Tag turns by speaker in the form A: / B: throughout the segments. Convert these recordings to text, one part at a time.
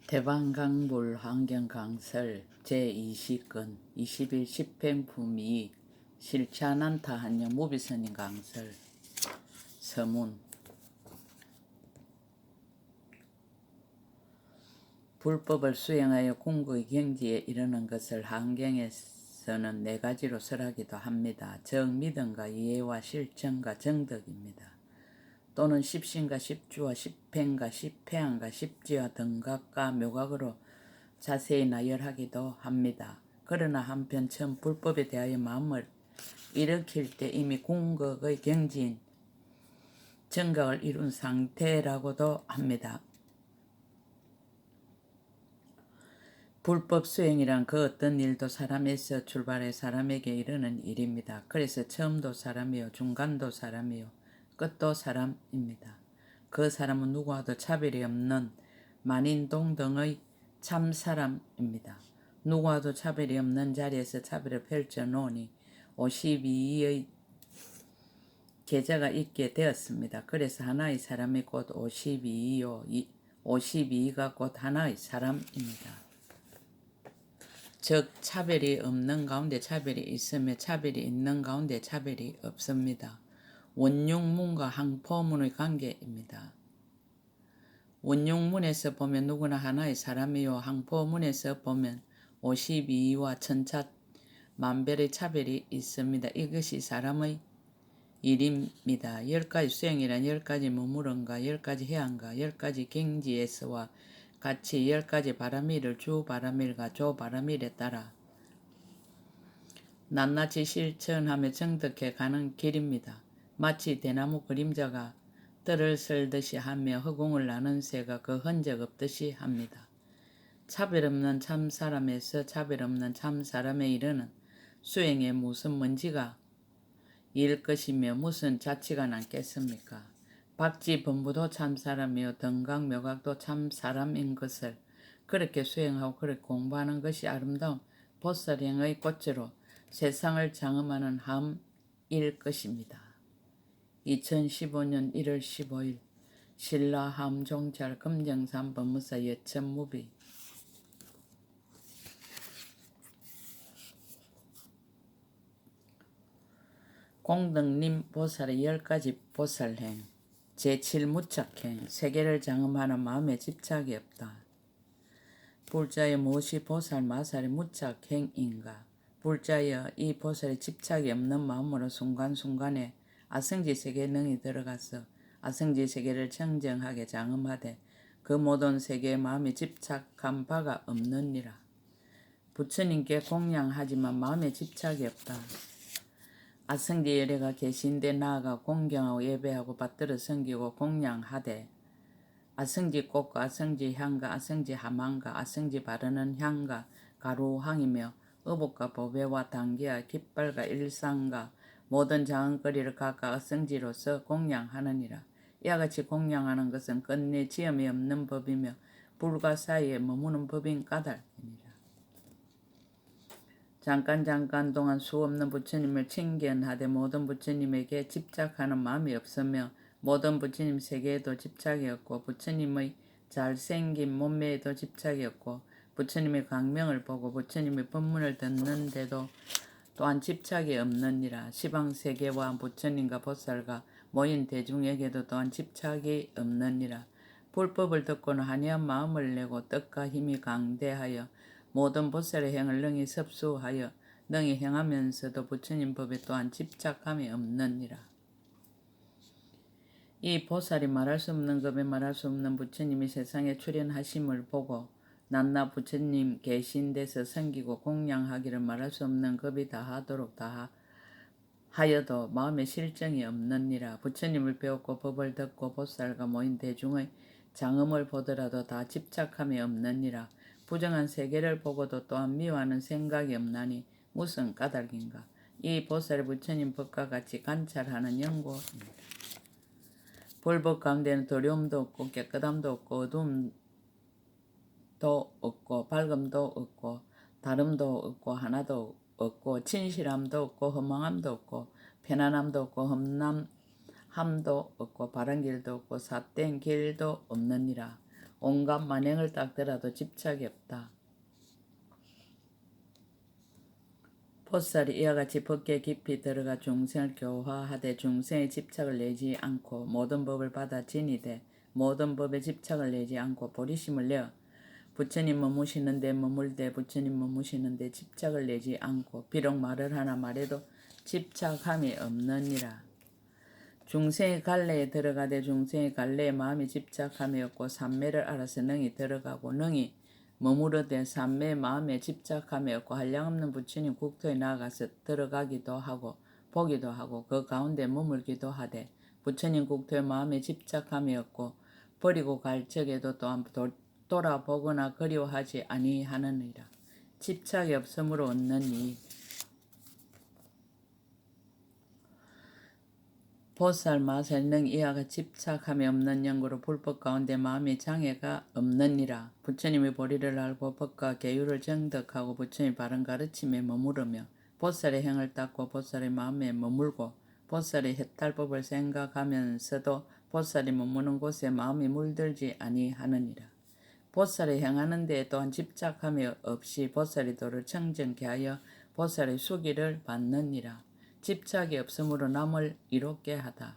A: 대방강물 환경강설 제20권 21 10횡품 2 실차난타 한영 무비선인 강설 서문 불법을 수행하여 궁극의 경지에 이르는 것을 한경에서는 네 가지로 설하기도 합니다. 정미등과 이해와 실천과 정덕입니다. 또는 십신과 십주와 십행과 십패양과 십지와 등각과 묘각으로 자세히 나열하기도 합니다. 그러나 한편 처음 불법에 대하여 마음을 일으킬 때 이미 궁극의 경지인 정각을 이룬 상태라고도 합니다. 불법 수행이란 그 어떤 일도 사람에서 출발해 사람에게 이르는 일입니다. 그래서 처음도 사람이요, 중간도 사람이요, 끝도 사람입니다. 그 사람은 누구와도 차별이 없는 만인동등의 참사람입니다. 누구와도 차별이 없는 자리에서 차별을 펼쳐놓으니 52의 계좌가 있게 되었습니다. 그래서 하나의 사람이 곧 52요, 52가 곧 하나의 사람입니다. 즉 차별이 없는 가운데 차별이 있으며 차별이 있는 가운데 차별이 없습니다. 원흉문과 항포문의 관계입니다. 원흉문에서 보면 누구나 하나의 사람이요, 항포문에서 보면 52와 천차 만별의 차별이 있습니다. 이것이 사람의 일입니다. 10가지 수행이란 10가지 머무름과 10가지 해안과 10가지 경지에서와 같이 10가지 바람일을 주바람일과 조바람일에 따라 낱낱이 실천하며 정득해 가는 길입니다. 마치 대나무 그림자가 뜰을 쓸듯이 하며 허공을 나는 새가 그 흔적 없듯이 합니다. 차별 없는 참사람에서 차별 없는 참사람에 이르는 수행에 무슨 먼지가 일 것이며 무슨 자취가 남겠습니까? 박쥐범부도 참사람이요 등각묘각도 참사람인 것을 그렇게 수행하고 그렇게 공부하는 것이 아름다운 보살행의 꽃으로 세상을 장엄하는 함일 것입니다. 2015년 1월 15일 신라 함종찰 금정산 법무사 예천무비 공덕님 보살의 10가지 보살행 제7무착행 세계를 장엄하는 마음에 집착이 없다. 불자여 무엇이 보살 마살의 무착행인가? 불자여 이 보살의 집착이 없는 마음으로 순간순간에 아성지 세계에 능히 들어가서 아성지 세계를 청정하게 장엄하되 그 모든 세계에 마음이 집착한 바가 없느니라. 부처님께 공양하지만 마음에 집착이 없다. 아성지 열애가 계신데 나아가 공경하고 예배하고 받들어 섬기고 공양하되 아성지 꽃과 아성지 향과 아성지 하망과 아성지 바르는 향과 가루향이며 의복과 보배와 단기와 깃발과 일상과 모든 자언거리를 각각 아성지로서 공양하느니라. 이와 같이 공양하는 것은 끝내 지음이 없는 법이며 불과 사이에 머무는 법인 까닭이니라. 잠깐 동안 수없는 부처님을 칭견하되 모든 부처님에게 집착하는 마음이 없으며 모든 부처님 세계에도 집착이 없고 부처님의 잘생긴 몸매에도 집착이 없고 부처님의 광명을 보고 부처님의 법문을 듣는데도 또한 집착이 없느니라. 시방세계와 부처님과 보살과 모인 대중에게도 또한 집착이 없느니라. 불법을 듣고는 한이한 마음을 내고 뜻과 힘이 강대하여 모든 보살의 행을 능히 섭수하여 능히 행하면서도 부처님 법에 또한 집착함이 없느니라. 이 보살이 말할 수 없는 급에 말할 수 없는 부처님이 세상에 출현하심을 보고 낱낱 부처님 계신 데서 섬기고 공양하기를 말할 수 없는 급이 다하도록 다하여도 마음에 실정이 없느니라. 부처님을 배웠고 법을 듣고 보살과 모인 대중의 장엄을 보더라도 다 집착함이 없느니라. 부정한 세계를 보고도 또한 미워하는 생각이 없나니 무슨 까닭인가? 이 보살의 부처님 법과 같이 관찰하는 연고입니다. 불법 가운데는 두려움도 없고 깨끗함도 없고 어두움도 없고 밝음도 없고 다름도 없고 하나도 없고 진실함도 없고 허망함도 없고 편안함도 없고 험난함도 없고 바른 길도 없고 삿된 길도 없느니라. 온갖 만행을 닦더라도 집착이 없다. 보살이 이와 같이 법계에 깊이 들어가 중생을 교화하되 중생의 집착을 내지 않고 모든 법을 받아 진이되 모든 법에 집착을 내지 않고 보리심을 내어 부처님 머무시는 데 머물되 부처님 머무시는 데 집착을 내지 않고 비록 말을 하나 말해도 집착함이 없느니라. 중생의 갈래에 들어가되 중생의 갈래에 마음이 집착함이 없고 삼매를 알아서 능히 들어가고 능히 머무르되 삼매의 마음에 집착함이 없고 한량없는 부처님 국토에 나아가서 들어가기도 하고 보기도 하고 그 가운데 머물기도 하되 부처님 국토에 마음에 집착함이 없고 버리고 갈 적에도 또한 돌아보거나 그리워하지 아니하느니라. 집착이 없으므로 얻는 이익. 보살 마살능 이하가 집착함이 없는 영구로 불법 가운데 마음의 장애가 없느니라. 부처님의 보리를 알고 법과 계율을 정득하고 부처님의 바른 가르침에 머무르며 보살의 행을 닦고 보살의 마음에 머물고 보살의 해탈법을 생각하면서도 보살이 머무는 곳에 마음이 물들지 아니하느니라. 보살이 행하는 데에 또한 집착함이 없이 보살의 도를 청정케 하여 보살의 수기를 받느니라. 집착이 없으므로 남을 이롭게 하다.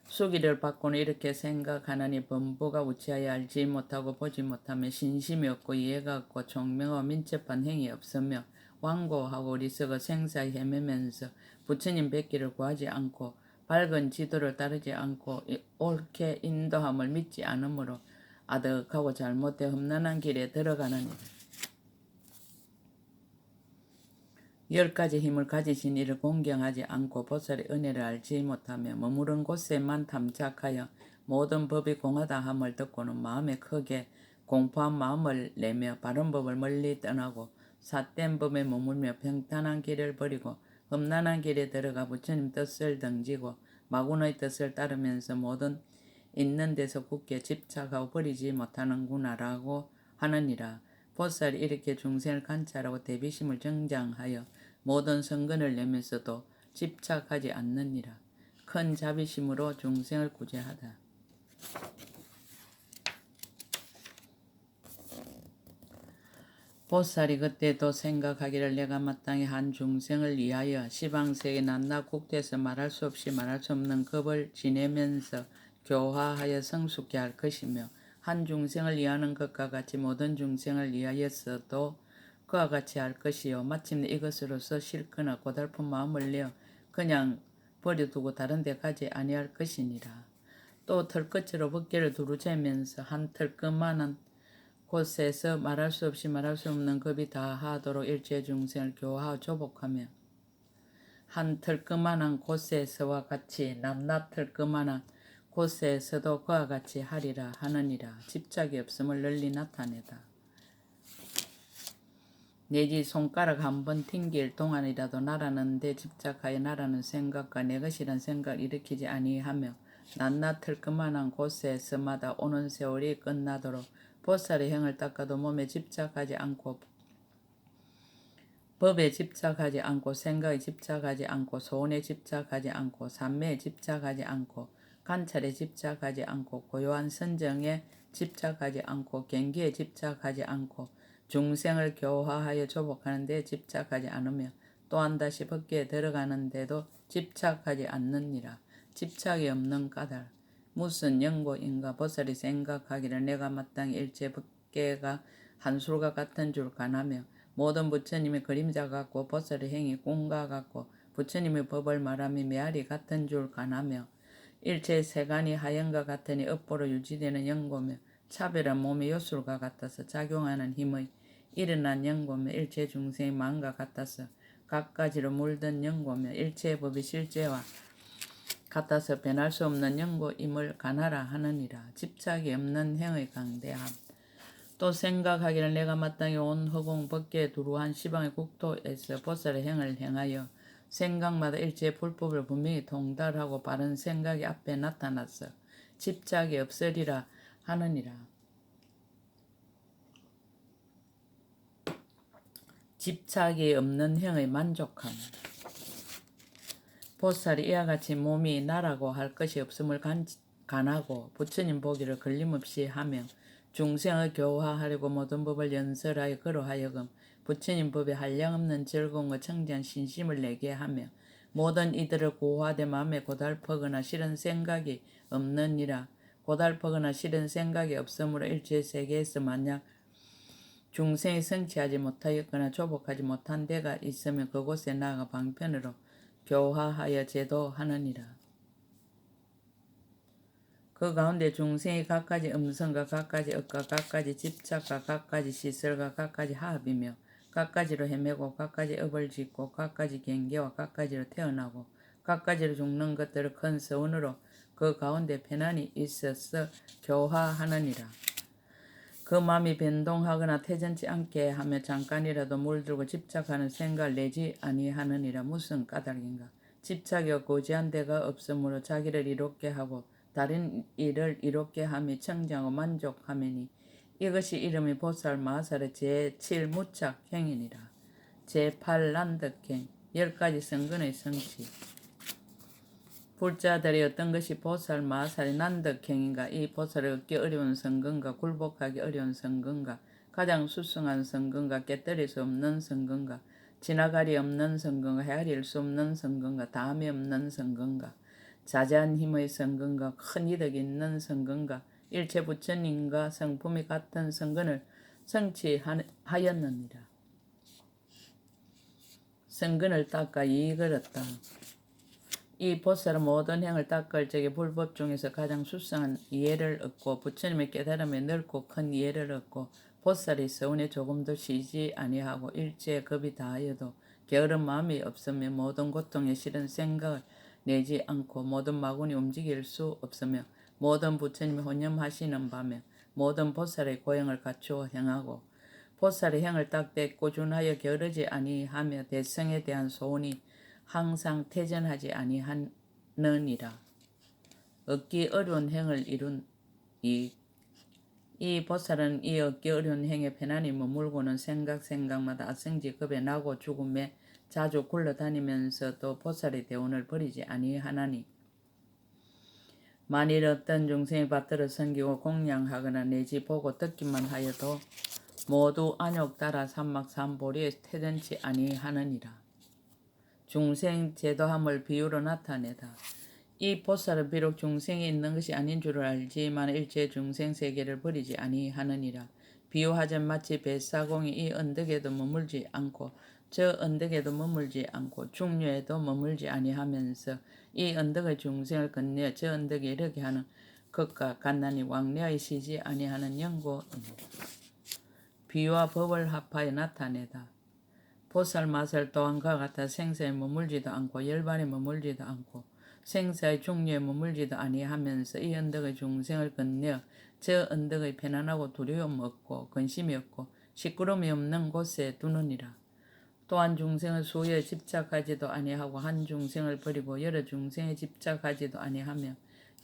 A: 수기를 받고는 이렇게 생각하느니 범부가 우치하여 알지 못하고 보지 못하며 신심이 없고 이해가 없고 총명하고 민첩한 행위 없으며 완고하고 어리석어 생사에 헤매면서 부처님 뵙기를 구하지 않고 밝은 지도를 따르지 않고 옳게 인도함을 믿지 않으므로 아득하고 잘못되어 험난한 길에 들어가느니라. 10가지 힘을 가지신 이를 공경하지 않고 보살의 은혜를 알지 못하며 머무른 곳에만 탐착하여 모든 법이 공하다 함을 듣고는 마음에 크게 공포한 마음을 내며 바른 법을 멀리 떠나고 삿된 법에 머물며 평탄한 길을 버리고 험난한 길에 들어가 부처님 뜻을 등지고 마군의 뜻을 따르면서 모든 있는 데서 굳게 집착하고 버리지 못하는구나라고 하느니라. 보살이 이렇게 중생을 관찰하고 대비심을 정장하여 모든 성근을 내면서도 집착하지 않느니라. 큰 자비심으로 중생을 구제하다. 보살이 그때도 생각하기를 내가 마땅히 한 중생을 위하여 시방세계 낮낮 국대에서 말할 수 없이 말할 수 없는 겁을 지내면서 교화하여 성숙케 할 것이며 한 중생을 위하는 것과 같이 모든 중생을 위하여서도 그와 같이 할 것이요 마침내 이것으로서 싫거나 고달픈 마음을 내어 그냥 버려두고 다른 데 가지 아니할 것이니라. 또 털끝으로 법계를 두루 재면서 한 털끝만한 곳에서 말할 수 없이 말할 수 없는 겁이 다하도록 일체 중생을 교화하고 조복하며 한 털끝만한 곳에서와 같이 남낮 털끝만한 곳에서도 그와 같이 하리라 하느니라. 집착이 없음을 널리 나타내다. 내지 손가락 한 번 튕길 동안이라도 나라는 데 집착하여 나라는 생각과 내 것이란 생각을 일으키지 아니하며 낱낱 털끝만한 곳에서마다 오는 세월이 끝나도록 보살의 행을 닦아도 몸에 집착하지 않고 법에 집착하지 않고 생각에 집착하지 않고 소원에 집착하지 않고 삼매에 집착하지 않고 관찰에 집착하지 않고 고요한 선정에 집착하지 않고 경기에 집착하지 않고 중생을 교화하여 조복하는 데 집착하지 않으며 또한 다시 법계에 들어가는 데도 집착하지 않느니라. 집착이 없는 까닭. 무슨 영고인가 보살이 생각하기를 내가 마땅히 일체 법계가 한술과 같은 줄 가나며 모든 부처님의 그림자 같고 보살의 행위 꿈과 같고 부처님의 법을 말함이 메아리 같은 줄 가나며 일체 세간이 하연과 같으니 업보로 유지되는 영고며 차별한 몸의 요술과 같아서 작용하는 힘의 일어난 영고며 일체 중생의 마음과 같아서 갖가지로 물든 영고며 일체의 법이 실제와 같아서 변할 수 없는 영고임을 가나라 하느니라. 집착이 없는 행의 강대함. 또 생각하기를 내가 마땅히 온 허공 법계에 두루한 시방의 국토에서 보살의 행을 행하여 생각마다 일체의 불법을 분명히 통달하고 바른 생각이 앞에 나타났어 집착이 없으리라 하느니라. 집착이 없는 행의 만족함. 보살이 이와 같이 몸이 나라고 할 것이 없음을 간하고 부처님 보기를 걸림없이 하며 중생을 교화하려고 모든 법을 연설하여 그로하여금 부처님 법에 한량없는 즐거움과 청지한 신심을 내게 하며 모든 이들을 고화되 마음에 고달프거나 싫은 생각이 없느니라. 고달프거나 싫은 생각이 없으므로 일체 세계에서 만약 중생이 성취하지 못하였거나 조복하지 못한 데가 있으면 그곳에 나아가 방편으로 교화하여 제도하느니라. 그 가운데 중생이 각가지 음성과 각가지 억과 각가지 집착과 각가지 시설과 각가지 하합이며 각가지로 헤매고 각가지 업을 짓고 각가지 경계와 각가지로 태어나고 각가지로 죽는 것들을 큰 서원으로 그 가운데 편안히 있어서 교화하느니라. 그 마음이 변동하거나 태전치 않게 하며 잠깐이라도 물들고 집착하는 생각을 내지 아니하느니라. 무슨 까닭인가. 집착이 고지한 데가 없으므로 자기를 이롭게 하고 다른 일을 이롭게 하며 청정하고 만족하매니 이것이 이름이 보살 마살의 제7무착행이니라. 제8난득행 10가지 성근의 성취. 불자들이 어떤 것이 보살 마살의 난득행인가. 이 보살을 얻기 어려운 성근가 굴복하기 어려운 성근가 가장 수승한 성근가 깨뜨릴 수 없는 성근가 지나가리 없는 성근가 헤아릴 수 없는 성근가 다음이 없는 성근가 자제한 힘의 성근가 큰 이득이 있는 성근가 일체 부처님과 성품이 같은 성근을 성취하였느니라. 성근을 닦아 이익을 얻다. 이 보살은 모든 행을 닦을 적에 불법 중에서 가장 수상한 이해를 얻고 부처님의 깨달음에 넓고 큰 이해를 얻고 보살이 서운에 조금도 쉬지 아니하고 일제에 겁이 다하여도 게으른 마음이 없으며 모든 고통에 싫은 생각을 내지 않고 모든 마군이 움직일 수 없으며 모든 부처님이 혼념하시는 밤에 모든 보살의 고행을 갖추어 행하고 보살의 행을 닦되 꾸준하여 게으르지 아니하며 대성에 대한 소원이 항상 태전하지 아니하느니라. 얻기 어려운 행을 이룬 이 보살은 이 얻기 어려운 행에 편안히 머물고는 생각마다 아성지 겁에 나고 죽음에 자주 굴러다니면서도 보살의 대운을 버리지 아니하나니 만일 어떤 중생이 받들어 섬기고 공양하거나 내지 보고 듣기만 하여도 모두 안욕 따라 삼막삼보리에 태전치 아니하느니라. 중생 제도함을 비유로 나타내다. 이 보살은 비록 중생이 있는 것이 아닌 줄을 알지만 일체 중생 세계를 버리지 아니하느니라. 비유하자면 마치 뱃사공이 이 언덕에도 머물지 않고 저 언덕에도 머물지 않고 중류에도 머물지 아니하면서 이 언덕의 중생을 건너 저 언덕에 이르게 하는 것과 간단히 왕래하여 쉬지 아니하는 연고입니다. 비유와 법을 합하여 나타내다. 보살 마살 또한 그와 같아 생사에 머물지도 않고 열반에 머물지도 않고 생사의 중류에 머물지도 아니하면서 이 언덕의 중생을 건너 저 언덕의 편안하고 두려움 없고 근심이 없고 시끄러움이 없는 곳에 두느니라. 또한 중생의 수에 집착하지도 아니하고 한 중생을 버리고 여러 중생에 집착하지도 아니하며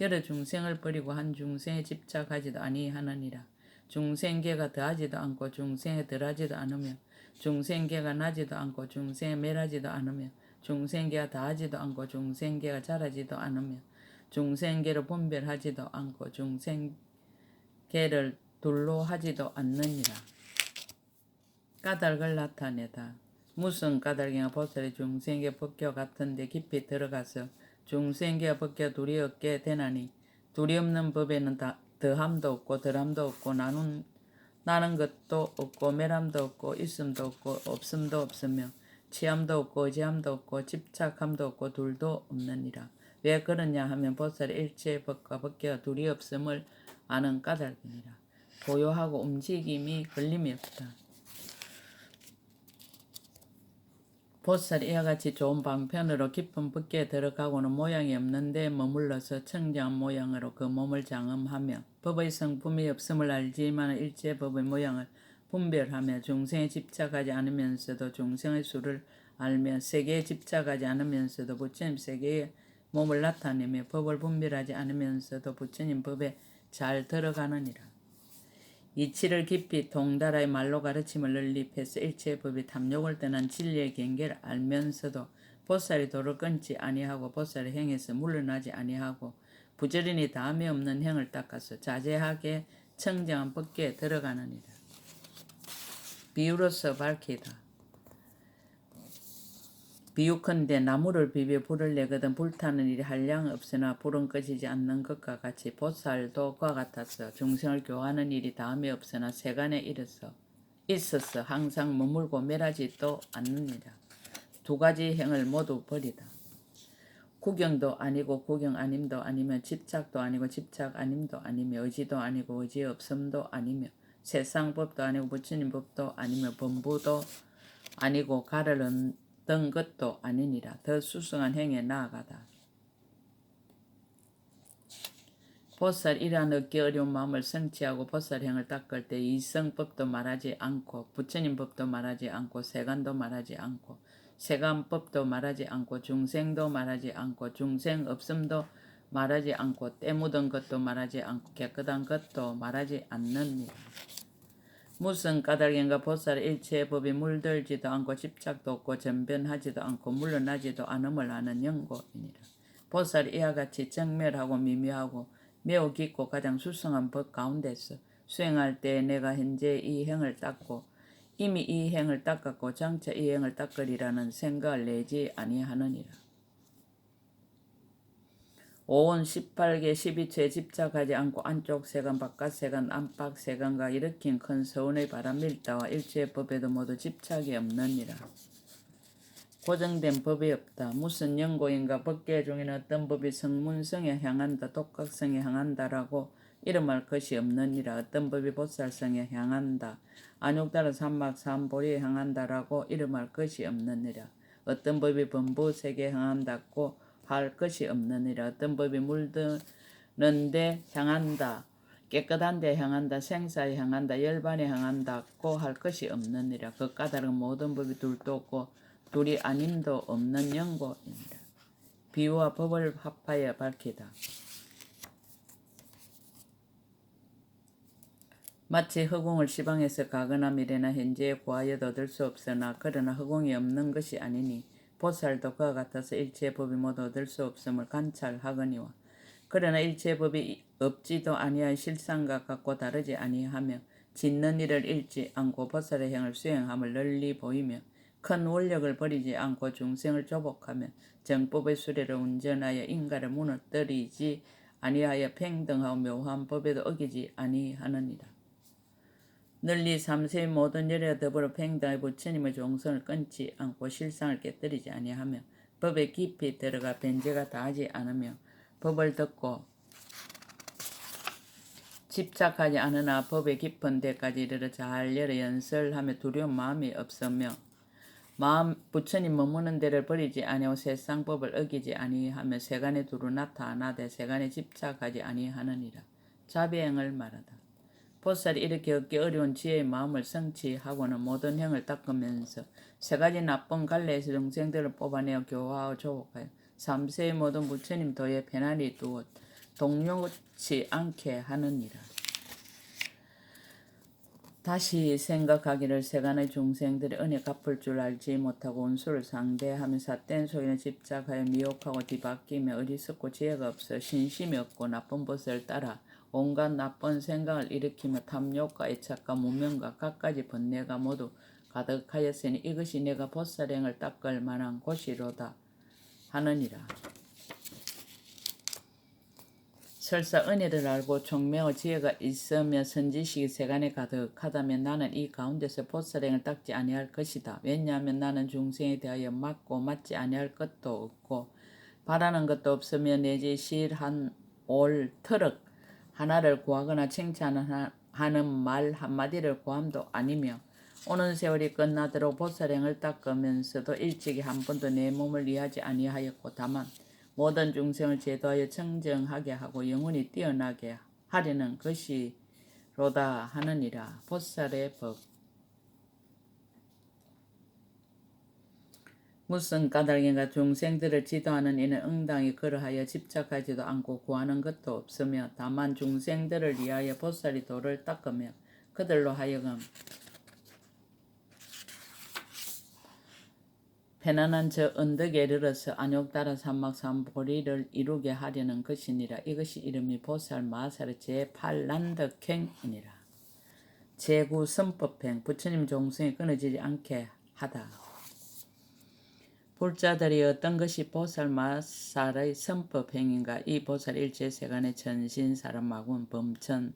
A: 여러 중생을 버리고 한 중생에 집착하지도 아니하느니라. 중생계가 더하지도 않고 중생에 덜하지도 않으며 중생계가 나지도 않고 중생에 멸하지도 않으며 중생계가 다하지도 않고 중생계가 자라지도 않으며 중생계를 분별하지도 않고 중생계를 둘로 하지도 않느니라. 까닭을 나타내다. 무슨 까닭이냐. 보살이 중생계 법교 같은 데 깊이 들어가서 중생계와 법교 둘이 없게 되나니 둘이 없는 법에는 더함도 없고 덜함도 없고 나는 것도 없고 멸함도 없고 있음도 없고 없음도 없으며 취함도 없고 의지함도 없고 집착함도 없고 둘도 없느니라. 왜 그러냐 하면 보살의 일체의 법과 법계가 둘이 없음을 아는 까닭이니라. 고요하고 움직임이 걸림이 없다. 보살이 이와 같이 좋은 방편으로 깊은 법계에 들어가고는 모양이 없는데 머물러서 청정한 모양으로 그 몸을 장엄하며 법의 성품이 없음을 알지만 일체 법의 모양을 분별하며 중생에 집착하지 않으면서도 중생의 수를 알며 세계에 집착하지 않으면서도 부처님 세계에 몸을 나타내며 법을 분별하지 않으면서도 부처님 법에 잘 들어가느니라. 이치를 깊이 동달아의 말로 가르침을 널리 해서 일체의 법이 탐욕을 떠난 진리의 경계를 알면서도 보살이 도를 끊지 아니하고 보살의 행에서 물러나지 아니하고 부지런히 다음에 없는 행을 닦아서 자제하게 청정한 법궤에 들어가느니라. 비유로서 밝히다. 비유컨대 나무를 비벼 불을 내거든 불타는 일이 한량 없으나 불은 꺼지지 않는 것과 같이 보살도 그와 같아서 중생을 교화하는 일이 다음에 없으나 세간에 있어서 항상 머물고 멸하지도 않느니라. 두 가지 행을 모두 버리다. 구경도 아니고 구경 아님도 아니며 집착도 아니고 집착 아님도 아니며 의지도 아니고 의지 없음도 아니며 세상 법도 아니고 부처님 법도 아니며 범부도 아니고 가를 얻은 것도 아니니라. 더 수승한 행에 나아가다. 보살 이러한 얻기 어려운 마음을 성취하고 보살행을 닦을 때 이성법도 말하지 않고 부처님 법도 말하지 않고 세간도 말하지 않고 세간법도 말하지 않고 중생도 말하지 않고 중생 없음도 말하지 않고 때 묻은 것도 말하지 않고 깨끗한 것도 말하지 않느니라. 무슨 까닭인가 보살 일체의 법이 물들지도 않고 집착도 없고 전변하지도 않고 물러나지도 않음을 아는 영고이니라. 보살이 이와 같이 정멸하고 미묘하고 매우 깊고 가장 수성한 법 가운데서 수행할 때 내가 현재 이 행을 닦고 이미 이 행을 닦았고 장차 이 행을 닦으리라는 생각을 내지 아니하느니라. 오온 18개 12처에 집착하지 않고 안쪽 세간 바깥 세간 안팎 세간과 일으킨 큰 서운의 바람 밀다와 일체의 법에도 모두 집착이 없느니라. 고정된 법이 없다. 무슨 연고인가 법계 중에는 어떤 법이 성문성에 향한다 독각성에 향한다라고 이름할 것이 없느니라. 어떤 법이 보살성에 향한다 안욕다른 삼막 삼보리에 향한다라고 이름할 것이 없느니라. 어떤 법이 범부세계에 향한다고 할 것이 없느니라. 어떤 법이 물드는데 향한다 깨끗한 데 향한다 생사에 향한다 열반에 향한다고 할 것이 없느니라. 그 까닭은 모든 법이 둘도 없고 둘이 아님도 없는 영고이니라. 비유와 법을 합하여 밝히다. 마치 허공을 시방에서 가거나 미래나 현재에 구하여도 얻을 수 없으나 그러나 허공이 없는 것이 아니니 보살도 그와 같아서 일체의 법이 모두 얻을 수 없음을 관찰하거니와 그러나 일체의 법이 없지도 아니할 실상과 같고 다르지 아니하며 짓는 일을 잃지 않고 보살의 행을 수행함을 널리 보이며 큰 원력을 버리지 않고 중생을 조복하며 정법의 수레를 운전하여 인가를 무너뜨리지 아니하여 평등하고 묘한 법에도 어기지 아니하느니라. 널리 삼세의 모든 열에 더불어 평등의 부처님의 종선을 끊지 않고 실상을 깨뜨리지 아니하며 법에 깊이 들어가 변제가 다하지 않으며 법을 듣고 집착하지 않으나 법의 깊은 데까지 이르러 잘 열어 연설하며 두려운 마음이 없으며 부처님 머무는 데를 버리지 아니하고 세상 법을 어기지 아니하며 세간에 두루 나타나되 세간에 집착하지 아니하느니라. 자비행을 말하다. 보살이 이렇게 얻기 어려운 지혜의 마음을 성취하고는 모든 행을 닦으면서 세 가지 나쁜 갈래에서 중생들을 뽑아내어 교화하고 조복하여 삼세의 모든 부처님 도에 편안히 두어 동요치 않게 하느니라. 다시 생각하기를 세간의 중생들의 은혜 갚을 줄 알지 못하고 원수를 상대하며 삿된 소리에 집착하여 미혹하고 뒤바뀌며 어리석고 지혜가 없어 신심이 없고 나쁜 것을 따라 온갖 나쁜 생각을 일으키며 탐욕과 애착과 무명과 갖가지 번뇌가 모두 가득하였으니 이것이 내가 보살행을 닦을 만한 곳이로다 하느니라. 설사 은혜를 알고 총명의 지혜가 있으며 선지식이 세간에 가득하다면 나는 이 가운데서 보살행을 닦지 아니할 것이다. 왜냐하면 나는 중생에 대하여 맞고 맞지 아니할 것도 없고 바라는 것도 없으며 내지 실한 올 터럭 하나를 구하거나 칭찬하는 말 한마디를 구함도 아니며 오는 세월이 끝나도록 보살행을 닦으면서도 일찍이 한 번도 내 몸을 이해하지 아니하였고 다만 모든 중생을 제도하여 청정하게 하고 영원히 뛰어나게 하려는 것이로다 하느니라. 보살의 법. 무슨 까닭인가 중생들을 지도하는 이는 응당히 그러하여 집착하지도 않고 구하는 것도 없으며 다만 중생들을 위하여 보살이 도를 닦으며 그들로 하여금 편안한 저 언덕에 이르러서 안욕 따라 삼막 삼보리를 이루게 하려는 것이니라. 이것이 이름이 보살 마살의 제8난덕행이니라. 제9선법행 부처님 종성이 끊어지지 않게 하다. 불자들이 어떤 것이 보살 마살의 선법행인가? 이 보살 일체세간의 천신 사람마군 범천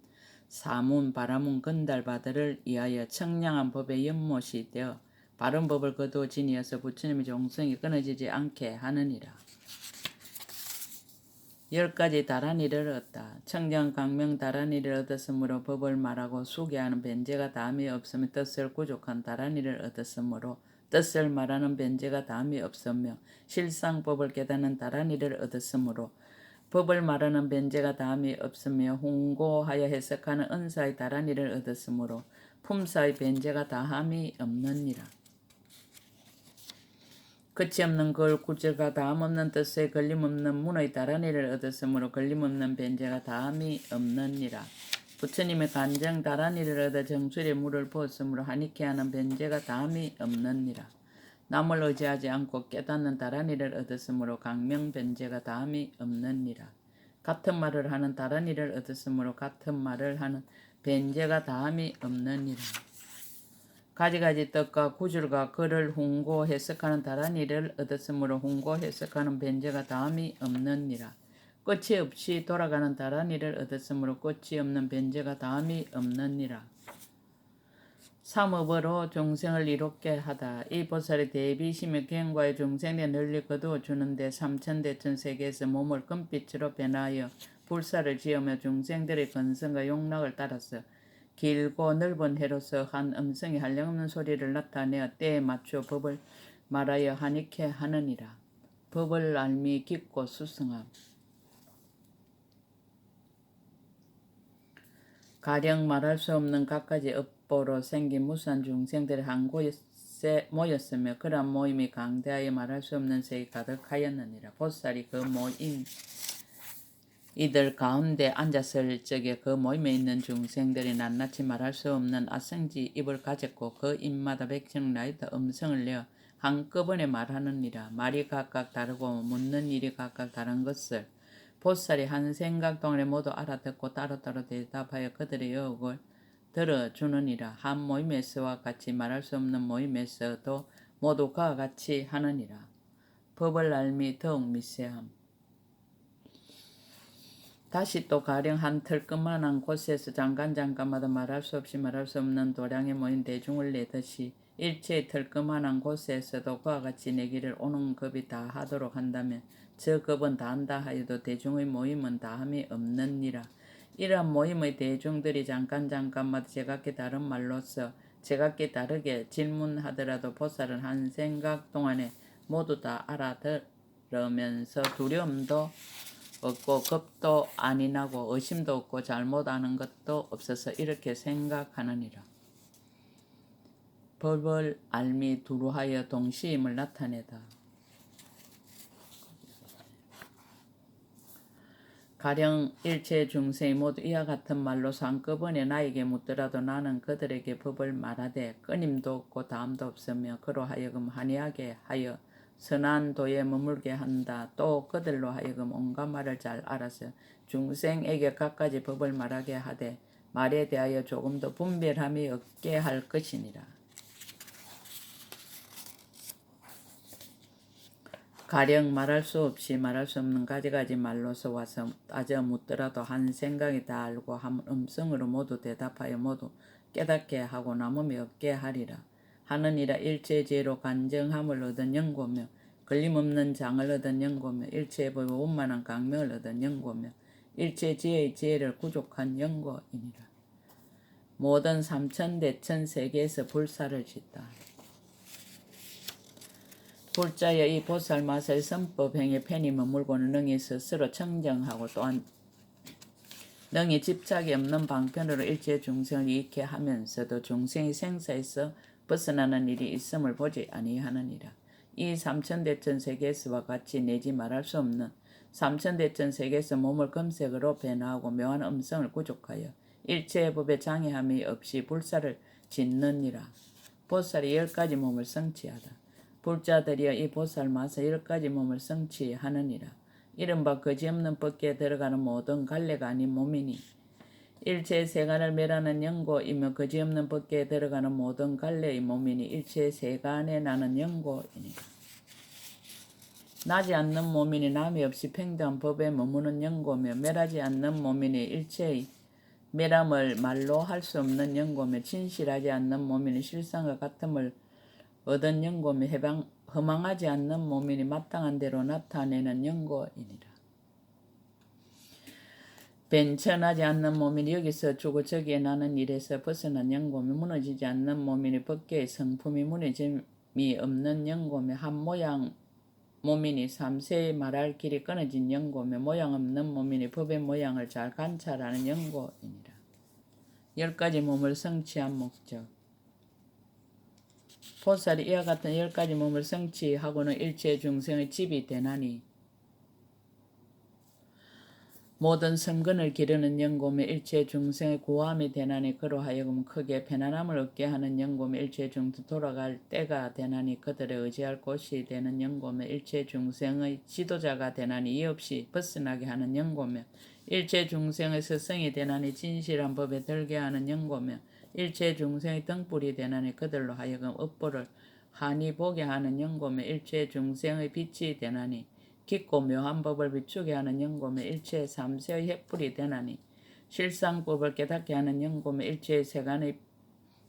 A: 사문 바라문 건달바들을 위하여 청량한 법의 연못이 되어 바른 법을 거두어 지니어서 부처님의 종성이 끊어지지 않게 하느니라. 10가지 다란이를 얻다. 청정광명 다란이를 얻었으므로 법을 말하고 수계하는 변제가 다음이 없으며 뜻을 구족한 다란이를 얻었으므로 뜻을 말하는 변제가 다음이 없으며 실상법을 깨닫는 다란이를 얻었으므로 법을 말하는 변제가 다음이 없으며 홍고하여 해석하는 은사의 다란이를 얻었으므로 품사의 변제가 다함이 없느니라. 끝이 없는 걸 구절과 다함 없는 뜻에 걸림없는 문의 다란이를 얻었으므로 걸림없는 변제가 다함이 없느니라. 부처님의 간정 다란이를 얻어 정술의 물을 부었으므로 한익해 하는 변제가 다함이 없느니라. 남을 의지하지 않고 깨닫는 다란이를 얻었으므로 강명 변제가 다함이 없느니라. 같은 말을 하는 다란이를 얻었으므로 같은 말을 하는 변제가 다함이 없느니라. 가지가지 뜻과 구절과 글을 홍고 해석하는 다란이를 얻었으므로 홍고 해석하는 변제가 다함이 없느니라. 끝이 없이 돌아가는 다란이를 얻었으므로 끝이 없는 변제가 다함이 없느니라. 삼업으로 중생을 이롭게 하다. 이 보살의 대비심의 경과의 중생의 널리 거두어 주는데 삼천대천 세계에서 몸을 금빛으로 변하여 불사를 지으며 중생들의 건성과 욕락을 따라서 길고 넓은 해로서 한 음성이 한량없는 소리를 나타내어 때에 맞추어 법을 말하여 한익해 하느니라. 법을 알미 깊고 수승함. 가령 말할 수 없는 각가지 업보로 생긴 무수한 중생들이 한 곳에 모였으며 그러한 모임이 강대하여 말할 수 없는 색이 가득하였느니라. 보살이 그 모임 이들 가운데 앉았을 적에 그 모임에 있는 중생들이 낱낱이 말할 수 없는 아성지 입을 가졌고 그 입마다 백성라이트 음성을 내어 한꺼번에 말하느니라. 말이 각각 다르고 묻는 일이 각각 다른 것을 보살이 한 생각 동안에 모두 알아듣고 따로따로 대답하여 그들의 의혹을 들어주느니라. 한 모임에서와 같이 말할 수 없는 모임에서도 모두 그와 같이 하느니라. 법을 알미 더욱 미세함. 다시 또 가령 한 털끝만한 곳에서 잠깐마다 말할 수 없이 말할 수 없는 도량에 모인 대중을 내듯이 일체의 털끝만한 곳에서도 그와 같이 내기를 오는 급이 다 하도록 한다면 저 급은 다 한다 하여도 대중의 모임은 다함이 없느니라. 이러한 모임의 대중들이 잠깐마다 제각기 다른 말로서 제각기 다르게 질문하더라도 보살은 한 생각 동안에 모두 다 알아들으면서 두려움도 없고 겁도 아니 나고 의심도 없고 잘못하는 것도 없어서 이렇게 생각하느니라. 법을 알미 두루하여 동시임을 나타내다. 가령 일체 중생이 모두 이와 같은 말로서 한꺼번에 나에게 묻더라도 나는 그들에게 법을 말하되 끊임도 없고 다함도 없으며 그로 하여금 한이하게 하여 선한 도에 머물게 한다. 또 그들로 하여금 온갖 말을 잘 알아서 중생에게 갖가지 법을 말하게 하되 말에 대하여 조금도 분별함이 없게 할 것이니라. 가령 말할 수 없이 말할 수 없는 가지가지 말로서 와서 따져 묻더라도 한 생각이 다 알고 한 음성으로 모두 대답하여 모두 깨닫게 하고 남음이 없게 하리라. 하느니라. 일체지혜로 간정함을 얻은 연고며 걸림없는 장을 얻은 연고며 일체의 법에 원만한 강명을 얻은 연고며 일체지혜의 지혜를 구족한 연고이니라. 모든 삼천대천 세계에서 불사를 짓다. 불자여 이 보살 마살 선법행에 편히 머물고는 능히 스스로 청정하고 또한 능히 집착이 없는 방편으로 일체 중생을 이익해 하면서도 중생이 생사에서 벗어나는 일이 있음을 보지 아니하느니라. 이 삼천대천 세계에서와 같이 내지 말할 수 없는 삼천대천 세계에서 몸을 금색으로 변화하고 묘한 음성을 구족하여 일체의 법에 장애함이 없이 불사를 짓느니라. 보살이 10가지 몸을 성취하다. 불자들이여 이 보살 마사 10가지 몸을 성취하느니라. 이른바 거지없는 법계에 들어가는 모든 갈래가 아닌 몸이니 일체의 세간을 멸하는 영고이며 거지없는 법계에 들어가는 모든 갈래의 몸이니 일체의 세간에 나는 영고이니라. 나지 않는 몸이니 남이 없이 평등한 법에 머무는 영고며 멸하지 않는 몸이니 일체의 멸함을 말로 할 수 없는 영고며 진실하지 않는 몸이니 실상과 같음을 얻은 영고며 허망하지 않는 몸이니 마땅한 대로 나타내는 영고이니라. 변천하지 않는 몸이니 여기서 주고 저기에 나는 일에서 벗어난 영고며 무너지지 않는 몸이니 법계의 성품이 무너짐이 없는 영고며 한 모양 몸이니 삼세의 말할 길이 끊어진 영고며 모양 없는 몸이니 법의 모양을 잘 관찰하는 영고이니라. 10가지 몸을 성취한 목적. 보살이 이와 같은 10가지 몸을 성취하고는 일체 중생의 집이 되나니 모든 성근을 기르는 영고며 일체 중생의 구함이 되나니 그로 하여금 크게 편안함을 얻게 하는 영고며 일체 중생 돌아갈 때가 되나니 그들의 의지할 곳이 되는 영고며 일체 중생의 지도자가 되나니 이 없이 벗어나게 하는 영고며 일체 중생의 스승이 되나니 진실한 법에 들게 하는 영고며 일체 중생의 등불이 되나니 그들로 하여금 업보를 환히 보게 하는 영고며 일체 중생의 빛이 되나니 깊고 묘한 법을 비추게 하는 영고며 일체의 삼세의 횃불이 되나니 실상법을 깨닫게 하는 영고며 일체의 세간의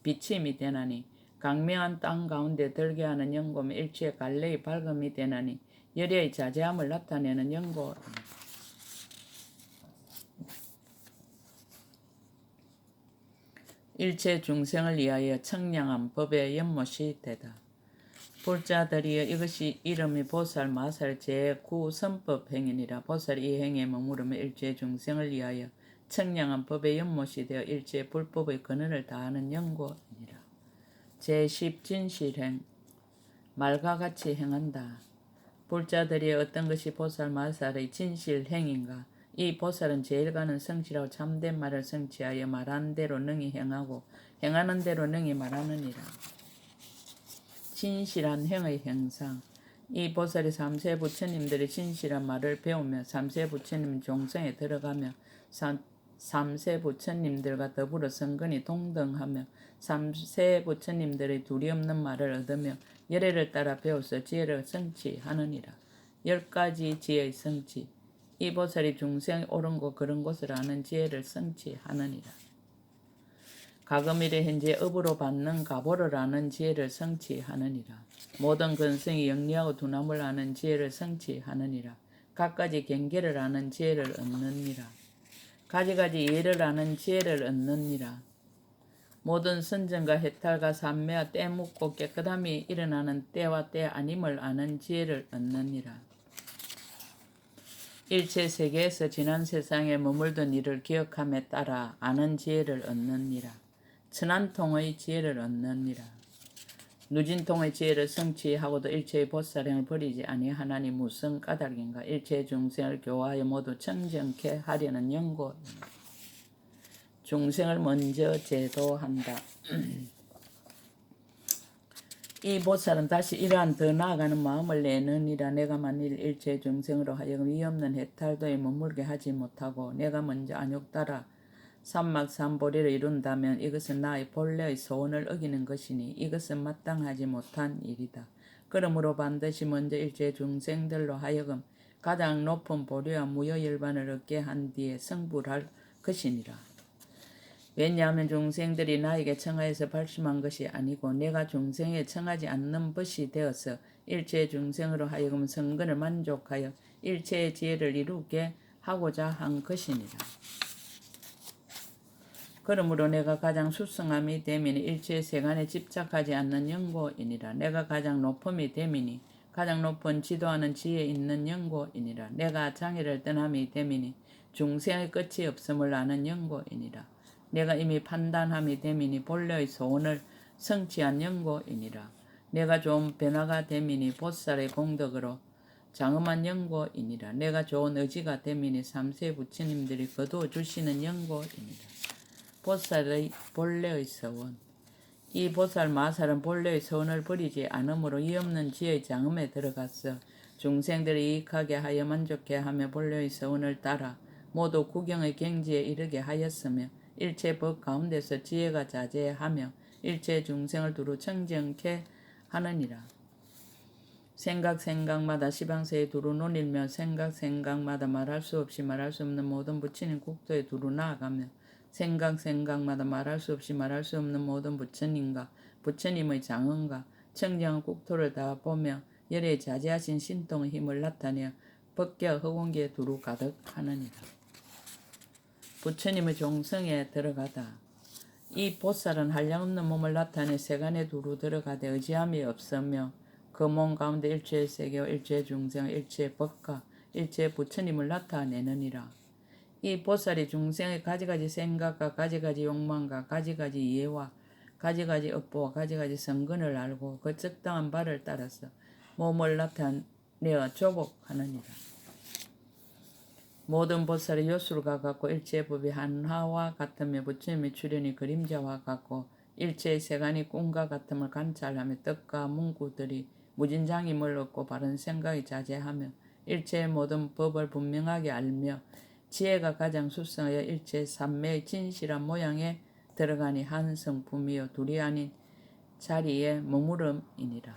A: 비침이 되나니 강명한 땅 가운데 들게 하는 영고며 일체의 갈래의 밝음이 되나니 열의의 자제함을 나타내는 영고. 일체 중생을 위하여 청량한 법의 연못이 되다. 불자들이여 이것이 이름이 보살 마살 제9선법 행위니라. 보살이 이 행위에 머무르며 일체 중생을 위하여 청량한 법의 연못이 되어 일체 불법의 근원을 다하는 영고이니라. 제10 진실행 말과 같이 행한다. 불자들이여 어떤 것이 보살 마살의 진실행인가. 이 보살은 제일 가는 성실하고 참된 말을 성취하여 말하는 대로 능히 행하고 행하는 대로 능히 말하느니라. 진실한 행의 형상. 이 보살이 삼세 부처님들의 진실한 말을 배우며 삼세 부처님 종성에 들어가며 삼세 부처님들과 더불어 성근이 동등하며 삼세 부처님들의 두려움없는 말을 얻으며 열애를 따라 배워서 지혜를 성취하느니라. 10가지 지혜의 성취. 이 보살이 중생의 옳은 곳 그른 곳을 아는 지혜를 성취하느니라. 가금일에 현재 업으로 받는 가보를 아는 지혜를 성취하느니라. 모든 근성이 영리하고 두남을 아는 지혜를 성취하느니라. 각가지 경계를 아는 지혜를 얻느니라. 가지가지 예를 아는 지혜를 얻느니라. 모든 선정과 해탈과 삼매와 때 묻고 깨끗함이 일어나는 때와 때 아님을 아는 지혜를 얻느니라. 일체 세계에서 지난 세상에 머물던 일을 기억함에 따라 아는 지혜를 얻느니라. 천한통의 지혜를 얻느니라. 누진통의 지혜를 성취하고도 일체의 보살행을 버리지 아니하나니 무슨 까닭인가. 일체의 중생을 교화하여 모두 청정케 하려는 연고. 중생을 먼저 제도한다. 이 보살은 다시 이러한 더 나아가는 마음을 내느니라. 내가 만일 일체 중생으로 하여금 위없는 해탈도에 머물게 하지 못하고 내가 먼저 안욕 따라 삼막삼보리를 이룬다면 이것은 나의 본래의 소원을 어기는 것이니 이것은 마땅하지 못한 일이다. 그러므로 반드시 먼저 일체 중생들로 하여금 가장 높은 보리와 무여열반을 얻게 한 뒤에 성불할 것이니라. 왜냐하면 중생들이 나에게 청하여서 발심한 것이 아니고 내가 중생에 청하지 않는 것이 되어서 일체 중생으로 하여금 성근을 만족하여 일체의 지혜를 이루게 하고자 한 것이니라. 그러므로 내가 가장 수승함이 되미니 일체 세간에 집착하지 않는 영고이니라. 내가 가장 높음이 되미니 가장 높은 지도하는 지혜 있는 영고이니라. 내가 장애를 떠남이 되미니 중생의 끝이 없음을 아는 영고이니라. 내가 이미 판단함이 되미니 본래의 소원을 성취한 영고이니라. 내가 좋은 변화가 되미니 보살의 공덕으로 장엄한 영고이니라. 내가 좋은 의지가 되미니 삼세 부처님들이 거두어 주시는 영고이니라. 보살의 본래의 서원. 이 보살 마살은 본래의 선을 버리지 않으므로 이 없는 지의 장음에 들어갔어. 중생들을 이익하게 하여 만족해 하며 본래의 서원을 따라 모두 구경의 경지에 이르게 하였으며 일체 법 가운데서 지혜가 자제하며 일체 중생을 두루 청정케 하느니라. 생각마다 시방세에 두루 논일며 생각마다 말할 수 없이 말할 수 없는 모든 부처님 국토에 두루 나아가며 생각마다 말할 수 없이 말할 수 없는 모든 부처님과 부처님의 장언과 청정한 국토를 다 보며 열에 자제하신 신통의 힘을 나타내어 법계 허공기에 두루 가득하느니라. 부처님의 종성에 들어가다. 이 보살은 한량없는 몸을 나타내 세간에 두루 들어가되 의지함이 없으며 그 몸 가운데 일체의 세계와 일체의 중생, 일체의 법과 일체의 부처님을 나타내느니라. 이 보살이 중생의 가지가지 생각과 가지가지 욕망과 가지가지 이해와 가지가지 업보와 가지가지 성근을 알고 그 적당한 바를 따라서 몸을 나타내어 조복하느니라. 모든 보살의 요술과 같고 일체의 법이 한화와 같으며 부처님의 출현이 그림자와 같고 일체의 세간이 꿈과 같음을 관찰하며 뜻과 문구들이 무진장임을 얻고 바른 생각이 자제하며 일체의 모든 법을 분명하게 알며 지혜가 가장 수성하여 일체 삼매의 진실한 모양에 들어가니 한 성품이요 둘이 아닌 자리에 머무름이니라.